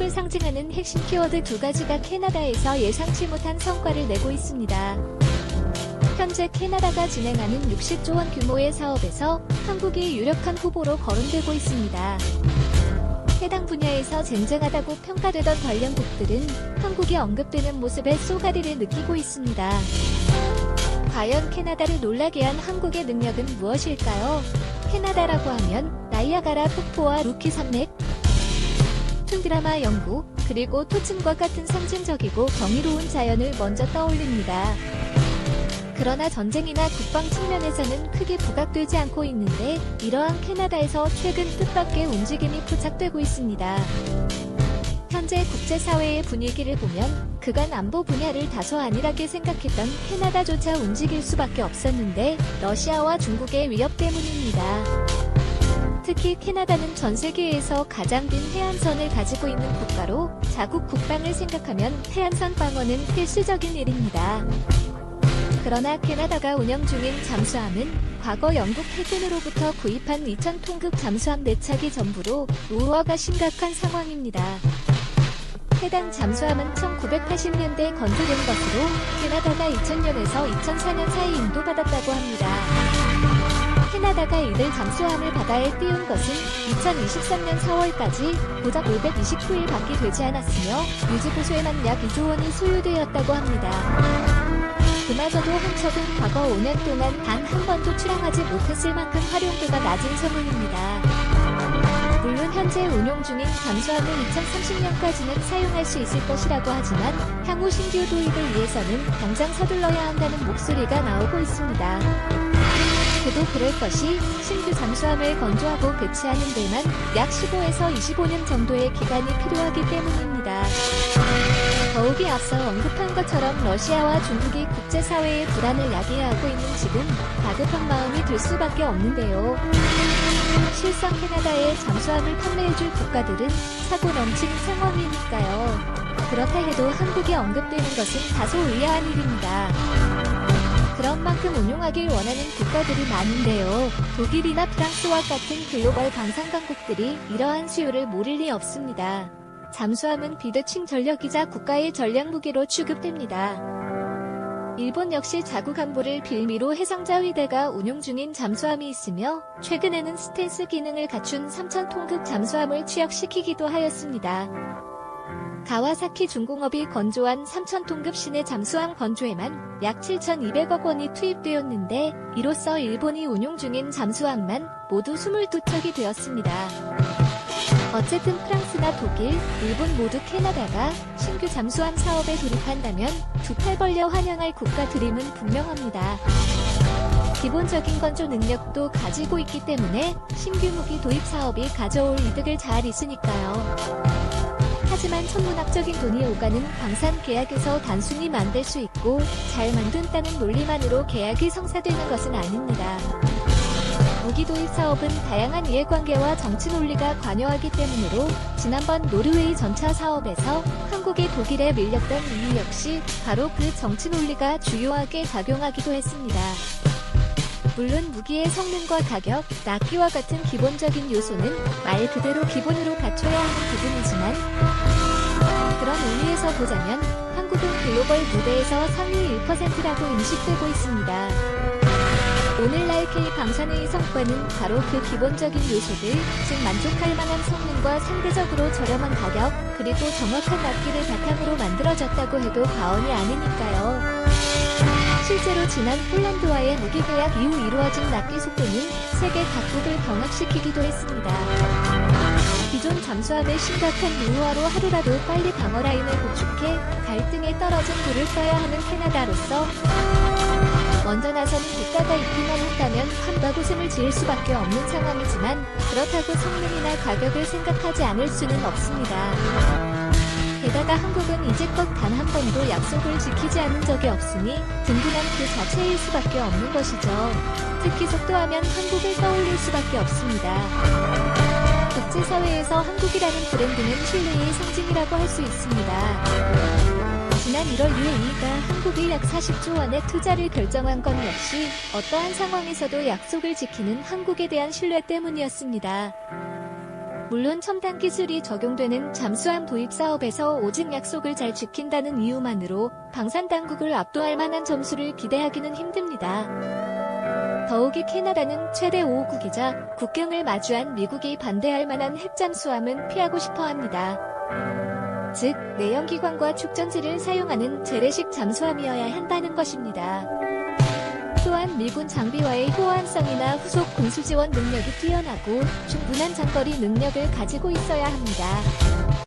한국을 상징하는 핵심 키워드 두 가지가 캐나다에서 예상치 못한 성과를 내고 있습니다. 현재 캐나다가 진행하는 60조 원 규모의 사업에서 한국이 유력한 후보로 거론되고 있습니다. 해당 분야에서 쟁쟁하다고 평가되던 관련국들은 한국이 언급되는 모습에 쏘가리를 느끼고 있습니다. 과연 캐나다를 놀라게 한 한국의 능력은 무엇일까요? 캐나다라고 하면 나이아가라 폭포와 루키 산맥, 툰드라마 영구, 그리고 토층과 같은 상징적이고 경이로운 자연을 먼저 떠올립니다. 그러나 전쟁이나 국방 측면에서는 크게 부각되지 않고 있는데 이러한 캐나다에서 최근 뜻밖의 움직임이 포착되고 있습니다. 현재 국제사회의 분위기를 보면 그간 안보 분야를 다소 안일하게 생각했던 캐나다조차 움직일 수밖에 없었는데 러시아와 중국의 위협 때문입니다. 특히 캐나다는 전 세계에서 가장 긴 해안선을 가지고 있는 국가로 자국 국방을 생각하면 해안선 방어는 필수적인 일입니다. 그러나 캐나다가 운영 중인 잠수함은 과거 영국 해군으로부터 구입한 2000톤급 잠수함 4척이 전부로 노후화가 심각한 상황입니다. 해당 잠수함은 1980년대에 건조된 것으로 캐나다가 2000년에서 2004년 사이 인도받았다고 합니다. 캐나다가 이들 잠수함을 바다에 띄운 것은 2023년 4월까지 고작 529일밖에 되지 않았으며 유지보수에만 약 2조 원이 소요되었다고 합니다. 그마저도 한 척은 과거 5년 동안 단 한 번도 출항하지 못했을 만큼 활용도가 낮은 선물입니다. 물론 현재 운용 중인 잠수함을 2030년까지는 사용할 수 있을 것이라고 하지만 향후 신규 도입을 위해서는 당장 서둘러야 한다는 목소리가 나오고 있습니다. 그도 그럴 것이 신규 잠수함을 건조하고 배치하는 데만 약 15에서 25년 정도의 기간이 필요하기 때문입니다. 더욱이 앞서 언급한 것처럼 러시아와 중국이 국제사회의 불안을 야기하고 있는 지금 다급한 마음이 들 수밖에 없는데요. 실상 캐나다에 잠수함을 판매해줄 국가들은 사고 넘치는 상황이니까요. 그렇다 해도 한국이 언급되는 것은 다소 의아한 일입니다. 그런 만큼 운용하길 원하는 국가들이 많은데요. 독일이나 프랑스와 같은 글로벌 방산 강국들이 이러한 수요를 모를 리 없습니다. 잠수함은 비대칭 전력이자 국가의 전략무기로 취급됩니다. 일본 역시 자국 안보를 빌미로 해상자위대가 운용 중인 잠수함이 있으며 최근에는 스텔스 기능을 갖춘 3000톤급 잠수함을 취역시키기도 하였습니다. 가와사키 중공업이 건조한 3000톤급 시내 잠수함 건조에만 약 7,200억 원이 투입되었는데 이로써 일본이 운용 중인 잠수함만 모두 22척이 되었습니다. 어쨌든 프랑스나 독일, 일본 모두 캐나다가 신규 잠수함 사업에 돌입한다면 두 팔 벌려 환영할 국가들임은 분명합니다. 기본적인 건조 능력도 가지고 있기 때문에 신규 무기 도입 사업이 가져올 이득을 잘 있으니까요. 하지만 천문학적인 돈이 오가는 방산 계약에서 단순히 만들 수 있고 잘 만든다는 논리만으로 계약이 성사되는 것은 아닙니다. 무기 도입 사업은 다양한 이해관계와 정치 논리가 관여하기 때문으로 지난번 노르웨이 전차 사업에서 한국이 독일에 밀렸던 이유 역시 바로 그 정치 논리가 주요하게 작용하기도 했습니다. 물론 무기의 성능과 가격, 납기와 같은 기본적인 요소는 말 그대로 기본으로 갖춰야 하는 부분이지만 그런 의미에서 보자면 한국은 글로벌 무대에서 상위 1%라고 인식되고 있습니다. 오늘날 K방산의 성과는 바로 그 기본적인 요소들, 즉 만족할 만한 성능과 상대적으로 저렴한 가격, 그리고 정확한 납기를 바탕으로 만들어졌다고 해도 과언이 아니니까요. 실제로 지난 폴란드와의 무기 계약 이후 이루어진 납기 속도는 세계 각국을 경악시키기도 했습니다. 기존 잠수함의 심각한 노후화로 하루라도 빨리 방어라인을 구축해 갈등에 떨어진 불을 꺼야 하는 캐나다로서 먼저 나서는 국가가 있기만 했다면 한바구음을 지을 수밖에 없는 상황이지만 그렇다고 성능이나 가격을 생각하지 않을 수는 없습니다. 게다가 한국은 이제껏 단 한 번도 약속을 지키지 않은 적이 없으니 든든한 그 자체일 수밖에 없는 것이죠. 특히 속도하면 한국을 떠올릴 수밖에 없습니다. 국제사회에서 한국이라는 브랜드는 신뢰의 상징이라고 할 수 있습니다. 지난 1월 UAE가 한국이 약 40조 원의 투자를 결정한 건 역시 어떠한 상황에서도 약속을 지키는 한국에 대한 신뢰 때문이었습니다. 물론 첨단 기술이 적용되는 잠수함 도입 사업에서 오직 약속을 잘 지킨다는 이유만으로 방산 당국을 압도할 만한 점수를 기대하기는 힘듭니다. 더욱이 캐나다는 최대 5호국이자 국경을 마주한 미국이 반대할 만한 핵잠수함은 피하고 싶어 합니다. 즉, 내연기관과 축전지를 사용하는 재래식 잠수함이어야 한다는 것입니다. 또한 미군 장비와의 호환성이나 후속 군수 지원 능력이 뛰어나고 충분한 장거리 능력을 가지고 있어야 합니다.